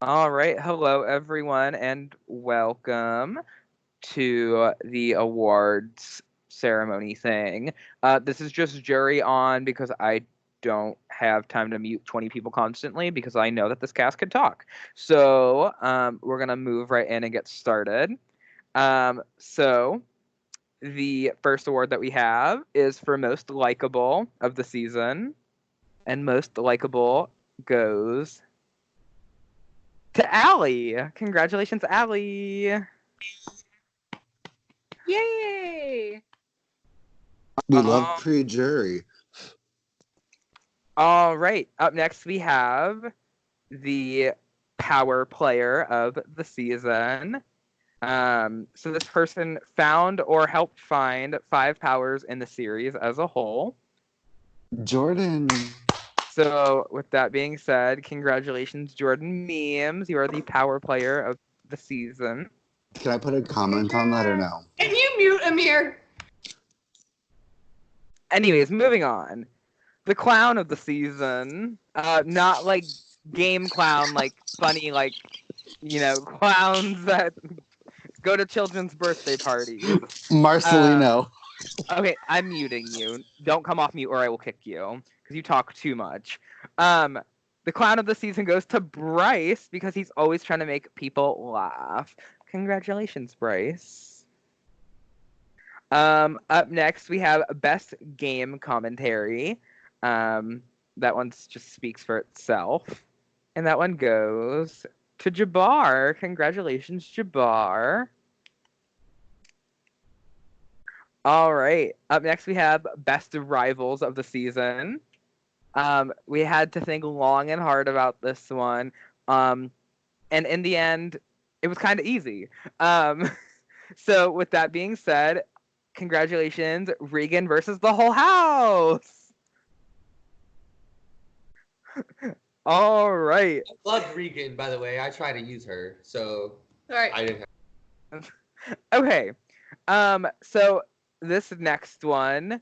All right. Hello, everyone, and welcome to the awards ceremony thing. This is just jury on because I don't have time to mute 20 people constantly because I know that this cast could talk. So we're going to move right in and get started. So the first award that we have is for most likable of the season, and most likable goes to Allie. Congratulations, Allie. Yay! We love Um, pre-jury. all right. Up next, we have the power player of the season. So this person found or helped find 5 powers in the series as a whole. Jordan. So with that being said, congratulations, Jordan Memes. You are the power player of the season. Can I put a comment on that or no? Can you mute Amir? Anyways, moving on. The clown of the season. Not like game clown, like funny, like, clowns that go to children's birthday parties. Marcelino. Okay, I'm muting you. Don't come off mute or I will kick you because you talk too much. Um, the clown of the season goes to Bryce because he's always trying to make people laugh. Congratulations, Bryce. Up next, we have best game commentary. That one just speaks for itself. And that one goes to Jabbar. Congratulations, Jabbar. All right. Up next, we have best rivals of the season. We had to think long and hard about this one. And in the end, it was kind of easy. So with that being said, congratulations, Regan versus the whole house. All right. I love Regan, by the way. I try to use her, so All right. I didn't have. Okay. So this next one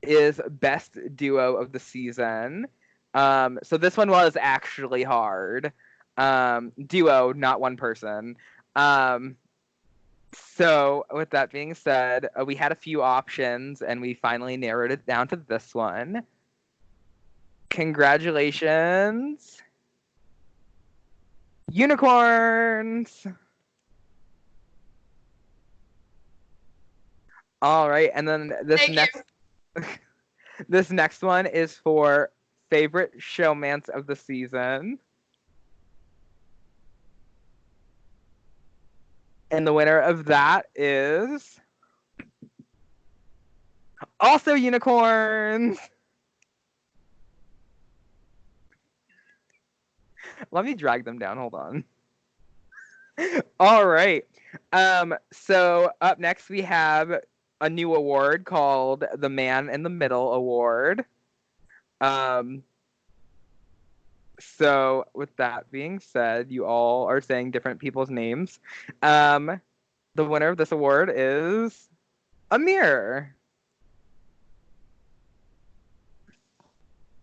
is best duo of the season. So this one was actually hard. Duo, not one person. So with that being said, we had a few options and we finally narrowed it down to this one. Congratulations, unicorns. All right, and then this Thank next this next one is for favorite showmance of the season. And the winner of that is also unicorns. Let me drag them down. Hold on. All right. So up next we have a new award called the Man in the Middle Award. So with that being said, you all are saying different people's names. The winner of this award is Amir.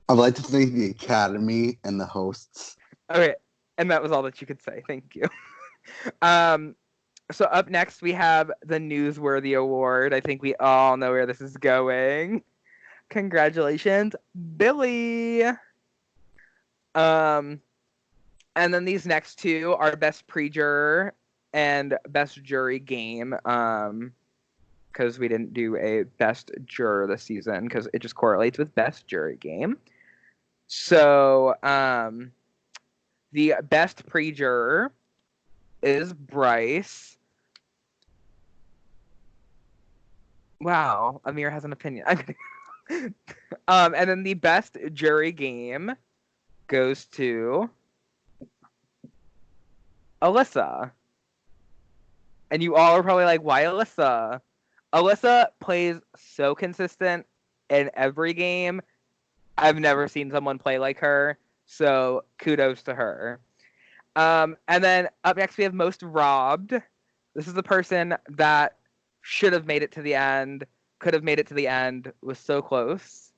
I'd like to thank the Academy and the hosts. Okay, and that was all that you could say. Thank you. So up next we have the Newsworthy Award. I think we all know where this is going. Congratulations, Billy. And then these next two are best pre-juror and best jury game. Because we didn't do a best juror this season because it just correlates with best jury game. So the best pre-juror is Bryce. Wow, Amir has an opinion. And then the best jury game goes to Alyssa. And you all are probably like, why Alyssa? Alyssa plays so consistent in every game. I've never seen someone play like her, so kudos to her. And then up next we have most robbed. This is the person that should have made it to the end, could have made it to the end, was so close.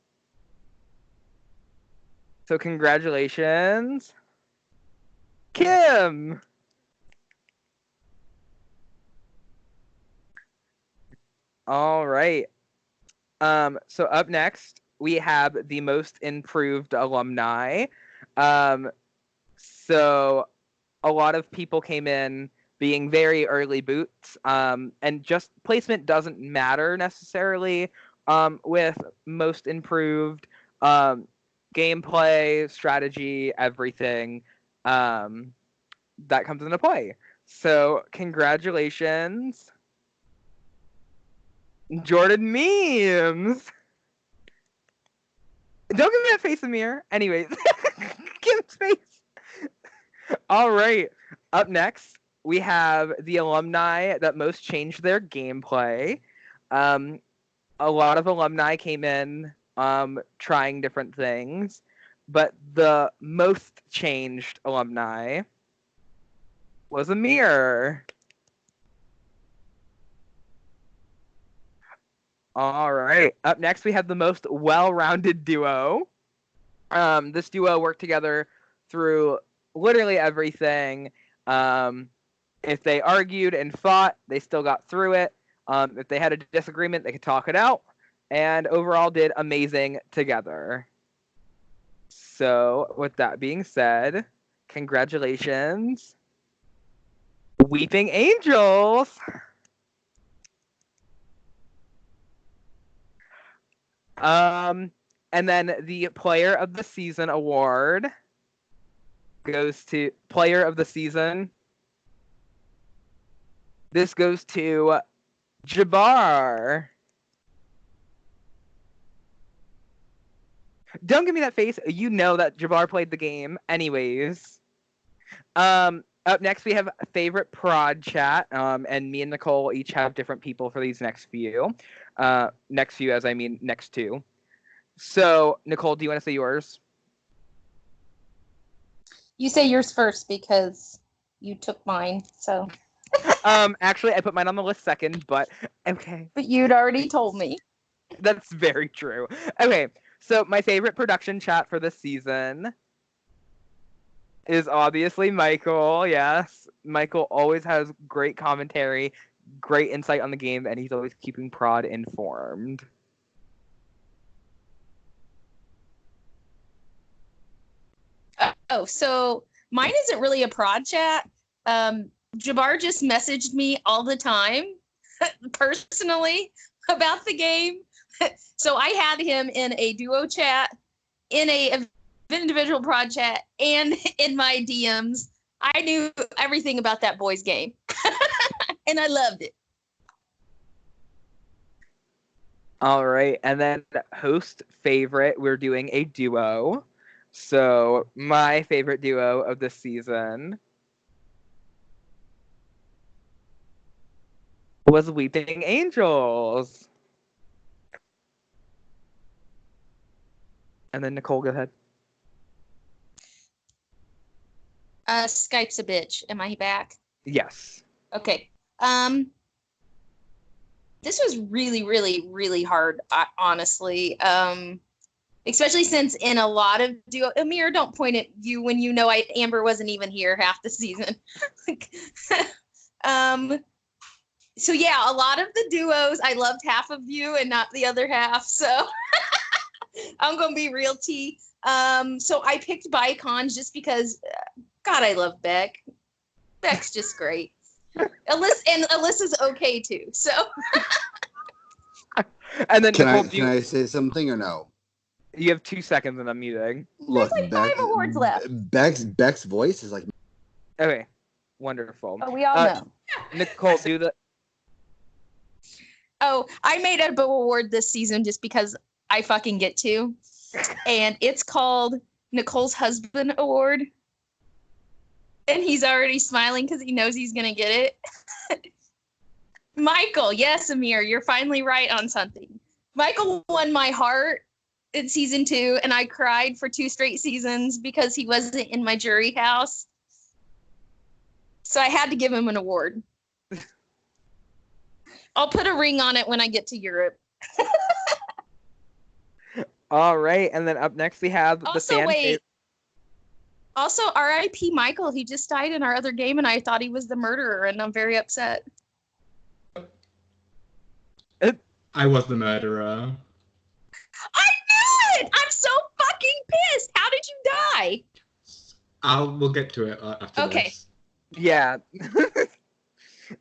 So congratulations, Kim. All right. So up next, we have the most improved alumni. So a lot of people came in being very early boots, and just placement doesn't matter necessarily with most improved. Gameplay, strategy, everything that comes into play. So congratulations, Jordan Memes. Don't give me that face, Amir. Anyways, Kim's face. All right. Up next, we have the alumni that most changed their gameplay. A lot of alumni came in trying different things, but the most changed alumni was Amir. All right. Up next, we have the most well-rounded duo. This duo worked together through literally everything. If they argued and fought, they still got through it. If they had a disagreement, they could talk it out. And overall did amazing together. So, with that being said, congratulations, Weeping Angels. And then the Player of the Season award goes to Player of the Season. This goes to Jabbar. Don't give me that face. You know that Jabbar played the game. Anyways. Up next, we have favorite prod chat. And me and Nicole each have different people for these next few. Next few, as I mean next two. So, Nicole, do you want to say yours? You say yours first because you took mine. So. Actually, I put mine on the list second, but okay. But you'd already told me. That's very true. Okay, so my favorite production chat for this season is obviously Michael. Yes, Michael always has great commentary, great insight on the game, and he's always keeping prod informed. Oh, so mine isn't really a prod chat. Jabbar just messaged me all the time, personally, about the game. So I had him in a duo chat, in a individual prod chat, and in my DMs. I knew everything about that boy's game, and I loved it. All right, and then host favorite, we're doing a duo. So my favorite duo of this season was Weeping Angels. And then Nicole, go ahead. Skype's a bitch. Am I back? Yes. Okay. This was really, really, really hard, honestly. Especially since in a lot of duo, Amir, don't point at you when you know Amber wasn't even here half the season. So yeah, a lot of the duos, I loved half of you and not the other half. So I'm gonna be real tea. So I picked Bicons just because, God, I love Beck. Beck's just great. Alyssa's okay too. So. And then Can Nicole, I say something or no? You have 2 seconds and I'm muting. Look, There's like 5 awards left. Beck's voice is like. Okay, wonderful. Oh, we all know. Nicole, do the. Oh, I made up an award this season just because I fucking get to. And it's called Nicole's Husband Award. And he's already smiling because he knows he's going to get it. Michael, yes, Amir, you're finally right on something. Michael won my heart in season 2, and I cried for 2 straight seasons because he wasn't in my jury house. So I had to give him an award. I'll put a ring on it when I get to Europe. All right, and then up next we have the fan. Also, R.I.P. Michael. He just died in our other game, and I thought he was the murderer, and I'm very upset. I was the murderer. I knew it! I'm so fucking pissed. How did you die? We'll get to it after Okay. this. Yeah.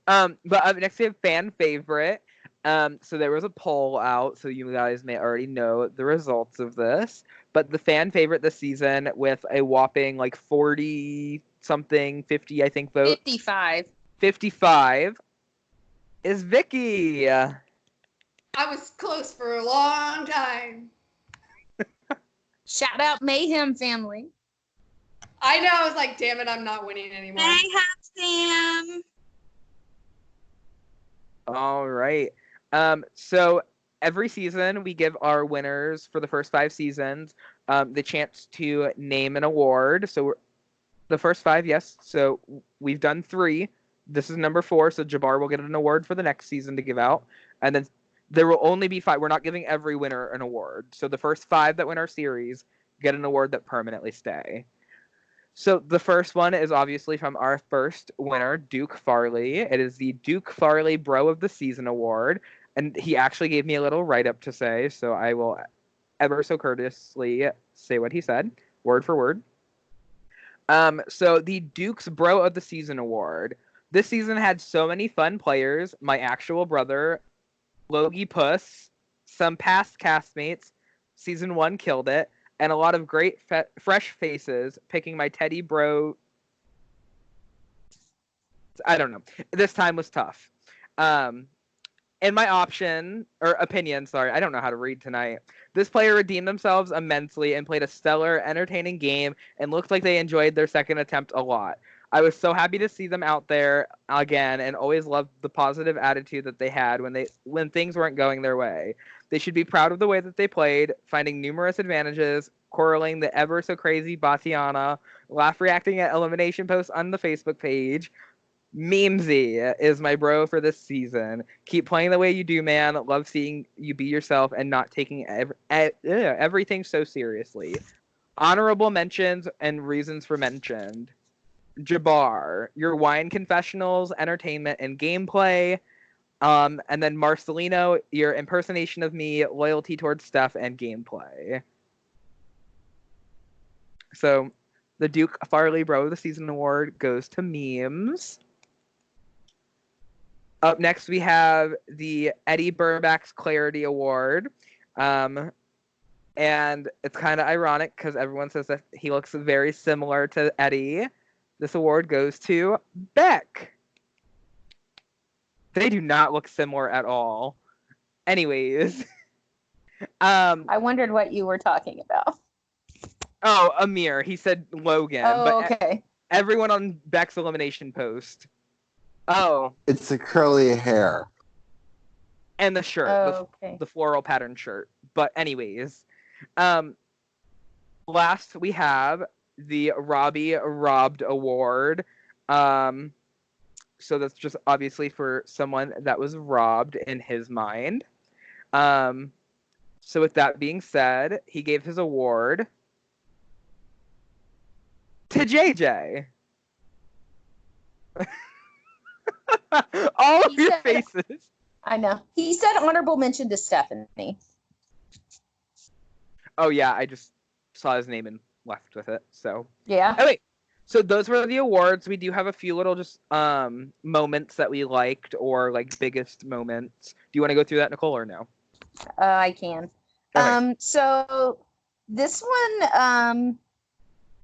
But up next we have fan favorite. So there was a poll out, so you guys may already know the results of this. But the fan favorite this season, with a whopping like 40 something, 50 I think votes. 55 is Vicky. I was close for a long time. Shout out Mayhem family. I know. I was like, damn it, I'm not winning anymore. Sam. All right. So every season we give our winners for the first 5 seasons the chance to name an award. So the first 5, yes. So we've done 3. This is number 4. So Jabbar will get an award for the next season to give out, and then there will only be 5. We're not giving every winner an award. So the first 5 that win our series get an award that permanently stay. So the first one is obviously from our first winner, Duke Farley. It is the Duke Farley Bro of the Season Award. And he actually gave me a little write-up to say, so I will ever so courteously say what he said, word for word. So the Duke's Bro of the Season Award. This season had so many fun players. My actual brother, Logie Puss, some past castmates. Season 1 killed it. And a lot of great fresh faces picking my Teddy Bro. I don't know. This time was tough. In my opinion, I don't know how to read tonight. This player redeemed themselves immensely and played a stellar, entertaining game and looked like they enjoyed their second attempt a lot. I was so happy to see them out there again and always loved the positive attitude that they had when things weren't going their way. They should be proud of the way that they played, finding numerous advantages, quarreling the ever so crazy Batiana, laugh reacting at elimination posts on the Facebook page. Memesy is my bro for this season. Keep playing the way you do, man. Love seeing you be yourself and not taking everything so seriously. Honorable mentions and reasons for mentioned. Jabbar, your wine confessionals, entertainment, and gameplay. And then Marcelino, your impersonation of me, loyalty towards Steph, and gameplay. So the Duke Farley Bro of the Season Award goes to Memes. Up next, we have the Eddie Burback's Clarity Award. And it's kind of ironic because everyone says that he looks very similar to Eddie. This award goes to Beck. They do not look similar at all. Anyways. I wondered what you were talking about. Oh, Amir. He said Logan. Oh, but okay. Everyone on Beck's elimination post. Oh. It's the curly hair. And the shirt. Oh, okay. The floral pattern shirt. But anyways. Last we have the Robbie Robbed Award. So that's just obviously for someone that was robbed in his mind. So with that being said, he gave his award to JJ. All of your faces. I know. He said honorable mention to Stephanie. Oh yeah, I just saw his name and left with it. So Yeah. oh wait. So those were the awards. We do have a few little just moments that we liked or like biggest moments. Do you want to go through that, Nicole, or no? I can. Okay. So this one,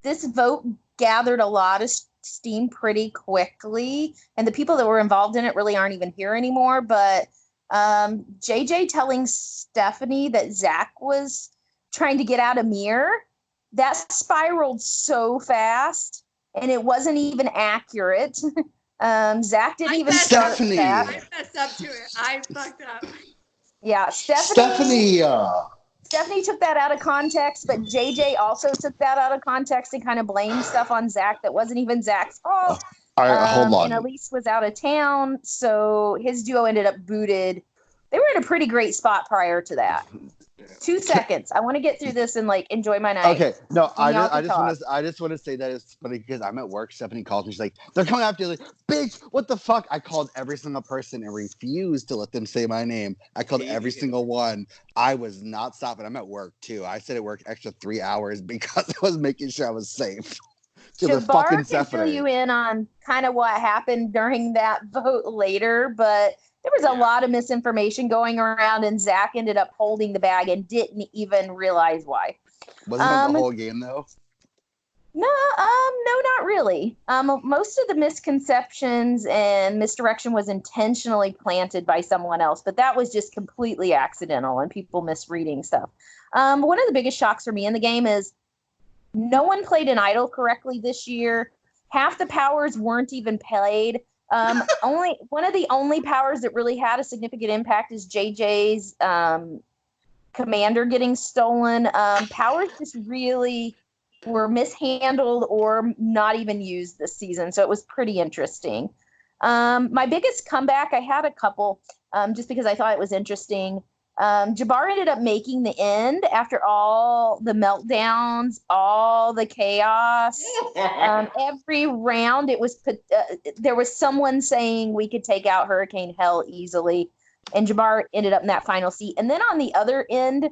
this vote gathered a lot of steam pretty quickly, and the people that were involved in it really aren't even here anymore. But JJ telling Stephanie that Zach was trying to get out of Mir, that spiraled so fast, and it wasn't even accurate. Zach didn't even start Stephanie. that. I messed up to it. I fucked up. Yeah, Stephanie took that out of context, but JJ also took that out of context and kind of blamed stuff on Zach that wasn't even Zach's fault. All right, hold on. And Elise was out of town, so his duo ended up booted They were in a pretty great spot prior to that. 2 seconds. I want to get through this and like enjoy my night. Okay, no, And y'all I can just want to say that it's funny because I'm at work. Stephanie calls me. She's like, "They're coming after you." Like, bitch, what the fuck? I called every single person and refused to let them say my name. I called every single one. I was not stopping. I'm at work too. I stayed at work extra 3 hours because I was making sure I was safe. To the fucking Jabbar can fill Stephanie. you in on kind of what happened during that vote later, but there was a lot of misinformation going around, and Zach ended up holding the bag and didn't even realize why. Wasn't that the whole game though? No, not really. Most of the misconceptions and misdirection was intentionally planted by someone else, but that was just completely accidental and people misreading stuff. One of the biggest shocks for me in the game is no one played an idol correctly this year. Half the powers weren't even played. Only one of the only powers that really had a significant impact is JJ's commander getting stolen. Powers just really were mishandled or not even used this season, so it was pretty interesting. My biggest comeback, I had a couple, just because I thought it was interesting. Jabbar ended up making the end after all the meltdowns, all the chaos. Every round, it was there was someone saying we could take out Hurricane Hell easily, and Jabbar ended up in that final seat. And then on the other end,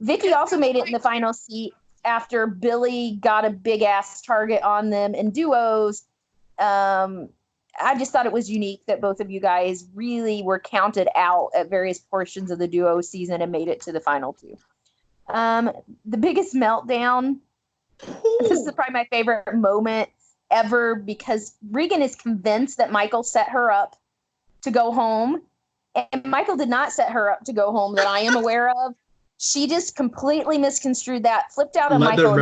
Vicky also made it in the final seat after Billy got a big ass target on them in duos. I just thought it was unique that both of you guys really were counted out at various portions of the duo season and made it to the final two. The biggest meltdown, this is probably my favorite moment ever, because Regan is convinced that Michael set her up to go home, and Michael did not set her up to go home that I am aware of. She just completely misconstrued that, flipped out on Michael. Let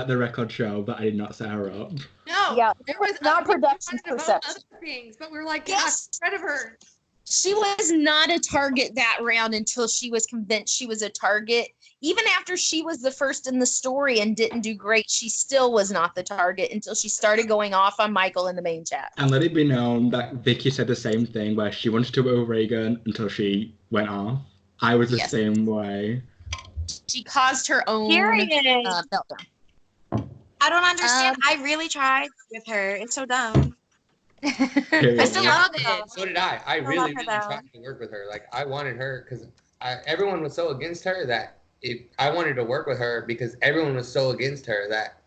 the record show that I did not set her up. No, Yeah, there was not production's perception. Other things, but we're like, Yes. rid of her. She was not a target that round until she was convinced she was a target. Even after she was the first in the story and didn't do great, she still was not the target until she started going off on Michael in the main chat. And let it be known that Vicky said the same thing, where she wanted to vote Regan until she went off. I was the same way. She caused her own meltdown. I don't understand. I really tried with her. It's so dumb. I still love it. So did I. I really tried to work with her. Like, I wanted her because everyone was so against her that I wanted to work with her because everyone was so against her that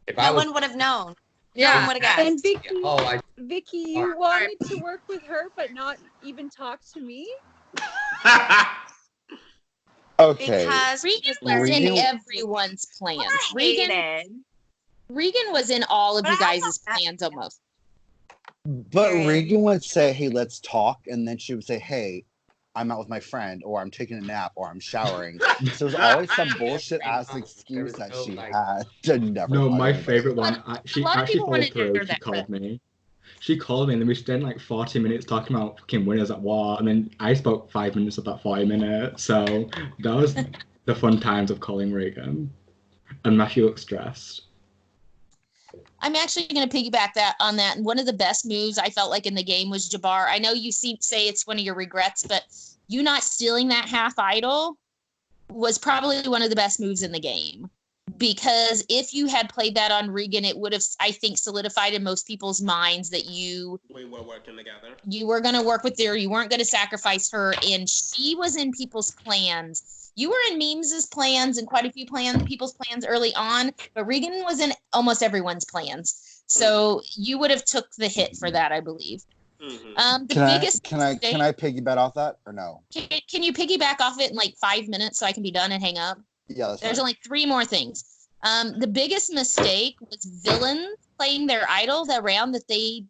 if no one would have known. Yeah. No one would have guessed. And Vicky, Oh, Vicky, you wanted to work with her, but not even talk to me? Okay. Because Regan was in everyone's plans. Regan was in all of you guys' plans almost. But Regan would say, "Hey, let's talk," and then she would say, "Hey, I'm out with my friend," or "I'm taking a nap," or "I'm showering." So there's always some bullshit ass excuse that she had to never. No, my favorite one. She actually followed through. She called me. She called me, and then we spent like 40 minutes talking about fucking winners at war, and then I spoke 5 minutes of that 40 minutes. So that was the fun times of calling Regan. And Matthew looked stressed. I'm actually going to piggyback on that. And one of the best moves I felt like in the game was Jabbar. I know you say it's one of your regrets, but you not stealing that half idol was probably one of the best moves in the game. Because if you had played that on Regan, it would have, I think, solidified in most people's minds that we were working together. You were going to work with her. You weren't going to sacrifice her. And she was in people's plans. You were in Memes' plans and quite a few people's plans early on, but Regan was in almost everyone's plans. So you would have took the hit for that, I believe. Mm-hmm. Can I piggyback off that or no? Can you piggyback off it in like 5 minutes so I can be done and hang up? Yeah, there's only 3 more things. The biggest mistake was villains playing their idol that round that they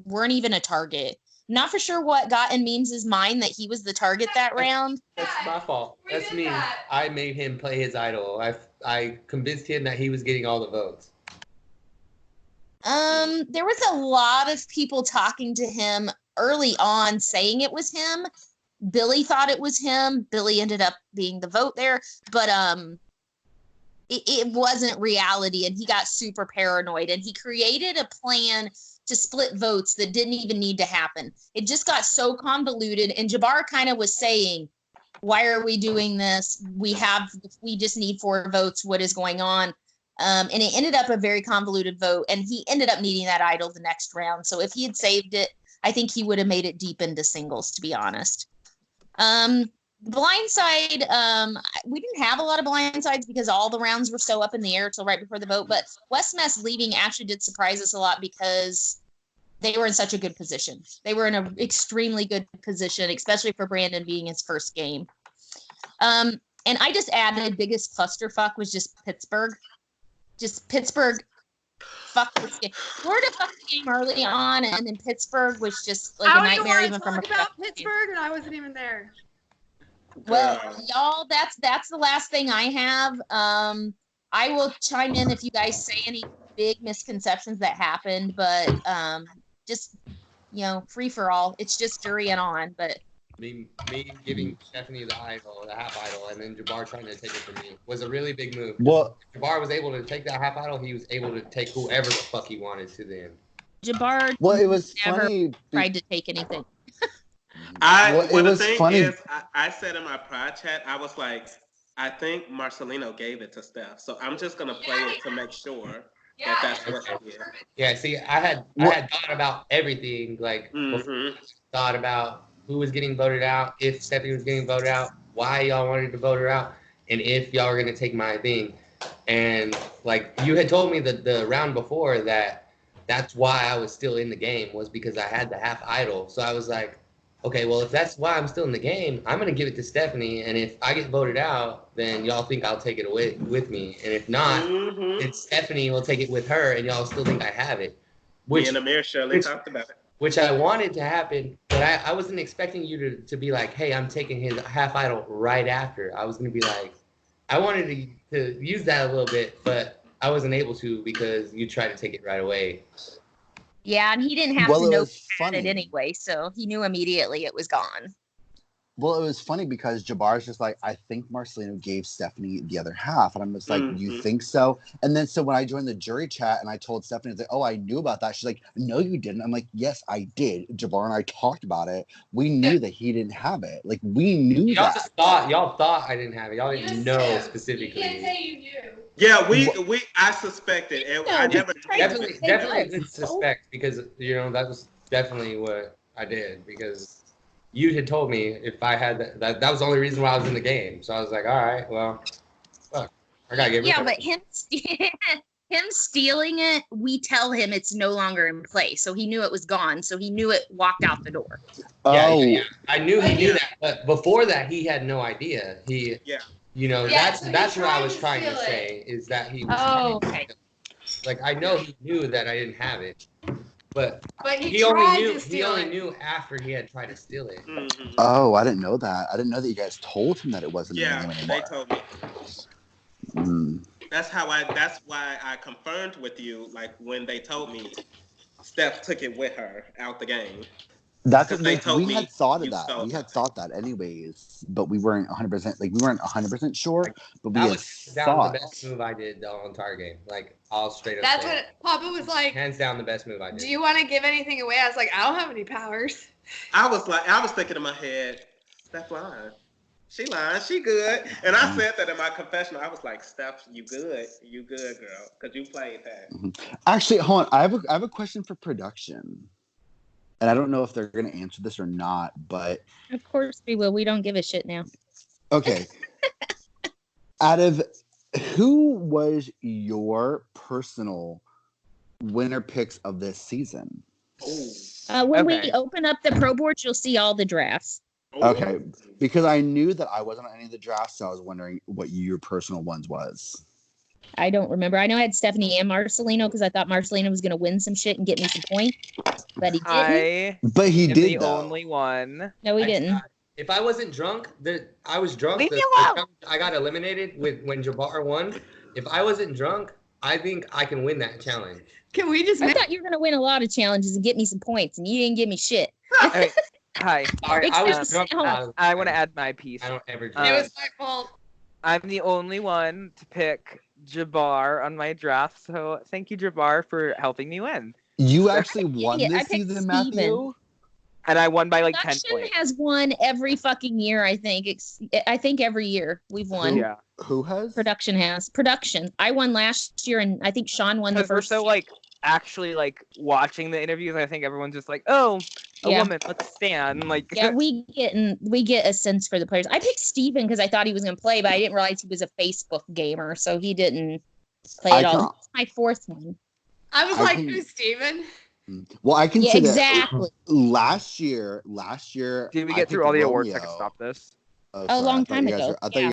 weren't even a target. Not for sure what got in Memes' mind that he was the target that round. That's my fault. That's me. I made him play his idol. I convinced him that he was getting all the votes. There was a lot of people talking to him early on saying it was him. Billy thought it was him. Billy ended up being the vote there, but it wasn't reality, and he got super paranoid, and he created a plan to split votes that didn't even need to happen. It just got so convoluted, and Jabbar kind of was saying, why are we doing this? We just need 4 votes. What is going on? And it ended up a very convoluted vote, and he ended up needing that idol the next round. So if he had saved it, I think he would have made it deep into singles, to be honest. Blindside, we didn't have a lot of blindsides because all the rounds were so up in the air till right before the vote. But West Mess leaving actually did surprise us a lot because they were in such a good position. They were in an extremely good position, especially for Brandon being his first game. And I just added biggest clusterfuck was just Pittsburgh. Just Pittsburgh fucked this game. Florida fucked the game early on, and then Pittsburgh was just like a nightmare even from about Pittsburgh, and I wasn't even there. Well, y'all, that's the last thing I have. I will chime in if you guys say any big misconceptions that happened, but just free for all. It's just jury and on, but. Me giving Stephanie the half idol, and then Jabbar trying to take it from me was a really big move. Well, Jabbar was able to take that half idol. He was able to take whoever the fuck he wanted to the end. Jabbar. Well, it was never funny. Tried to take anything. The thing is, I said in my pride chat, I was like, I think Marcelino gave it to Steph, so I'm just gonna play it to make sure that that's what he did. Yeah, see, I had thought about everything, like thought about who was getting voted out, if Stephanie was getting voted out, why y'all wanted to vote her out, and if y'all were gonna take my thing. And like you had told me the round before that's why I was still in the game, was because I had the half idol. So I was like, okay, well, if that's why I'm still in the game, I'm going to give it to Stephanie. And if I get voted out, then y'all think I'll take it away with me. And if not, it's Stephanie will take it with her, and y'all still think I have it. Me and Amir Shirley talked about it. Which I wanted to happen, but I wasn't expecting you to be like, hey, I'm taking his half idol right after. I was going to be like, I wanted to use that a little bit, but I wasn't able to because you tried to take it right away. Yeah, and he didn't have to know it anyway, so he knew immediately it was gone. Well, it was funny because Jabbar's just like, I think Marcelino gave Stephanie the other half. And I'm just like, you think so? And then so when I joined the jury chat and I told Stephanie, like, oh, I knew about that. She's like, no, you didn't. I'm like, yes, I did. Jabbar and I talked about it. We knew that he didn't have it. Like, we knew y'all that. Y'all thought I didn't have it. Y'all didn't know specifically. You can't say you knew. Yeah, I suspected. I never definitely did suspect because that was definitely what I did because you had told me if I had that was the only reason why I was in the game. So I was like, all right, well, fuck, I gotta get rid of it. But him stealing it, we tell him it's no longer in play, so he knew it was gone. So he knew it walked out the door. Yeah. I knew he knew that, but before that, he had no idea. That's what I was trying to say is that he was. Okay. Like I know he knew that I didn't have it. But he only knew after he had tried to steal it. Oh, I didn't know that. I didn't know that you guys told him that it wasn't in the game anymore. They told me. That's why I confirmed with you, like when they told me Steph took it with her out the game. That's what we had thought of that. We had thought that anyways, but we weren't 100%. Like we weren't 100% sure, but we had thought. That was the best move I did the whole entire game. Like I'll straight up. That's what Papa was like. Hands down, the best move I did. Do you want to give anything away? I was like, I don't have any powers. I was thinking in my head, Steph lying. She lying. She good. And I said that in my confessional. I was like, Steph, you good, girl, because you played that. Actually, hold on. I have a question for production. And I don't know if they're going to answer this or not, but... Of course we will. We don't give a shit now. Okay. Out of... Who was your personal winner picks of this season? When we open up the pro board, you'll see all the drafts. Okay. Because I knew that I wasn't on any of the drafts, so I was wondering what your personal ones was. I don't remember. I know I had Stephanie and Marcelino because I thought Marcelino was going to win some shit and get me some points, but he didn't. But he did, the only one. No, he didn't. If I wasn't drunk, I was drunk. I got eliminated when Jabbar won. If I wasn't drunk, I think I can win that challenge. Can we just? I thought you were going to win a lot of challenges and get me some points, and you didn't give me shit. Right. Hi. Sorry, I was drunk. I want to add my piece. I don't ever drink. It was my fault. I'm the only one to pick Jabbar on my draft, so thank you, Jabbar, for helping me win. You actually won this season, Matthew? And I won by like 10 Production points. has won every fucking year, I think. I think every year we've won. Who has? Production has. Production. I won last year, and I think Sean won the first. So like actually like watching the interviews, I think everyone's just like, oh, a woman, let's stand. Like we get a sense for the players. I picked Steven because I thought he was gonna play, but I didn't realize he was a Facebook gamer, so he didn't play at all. That's my fourth one. I was like, who's Steven? Well, I can say exactly. That last year. Did we get through all the awards? I could stop this. Oh, a long time ago. I thought you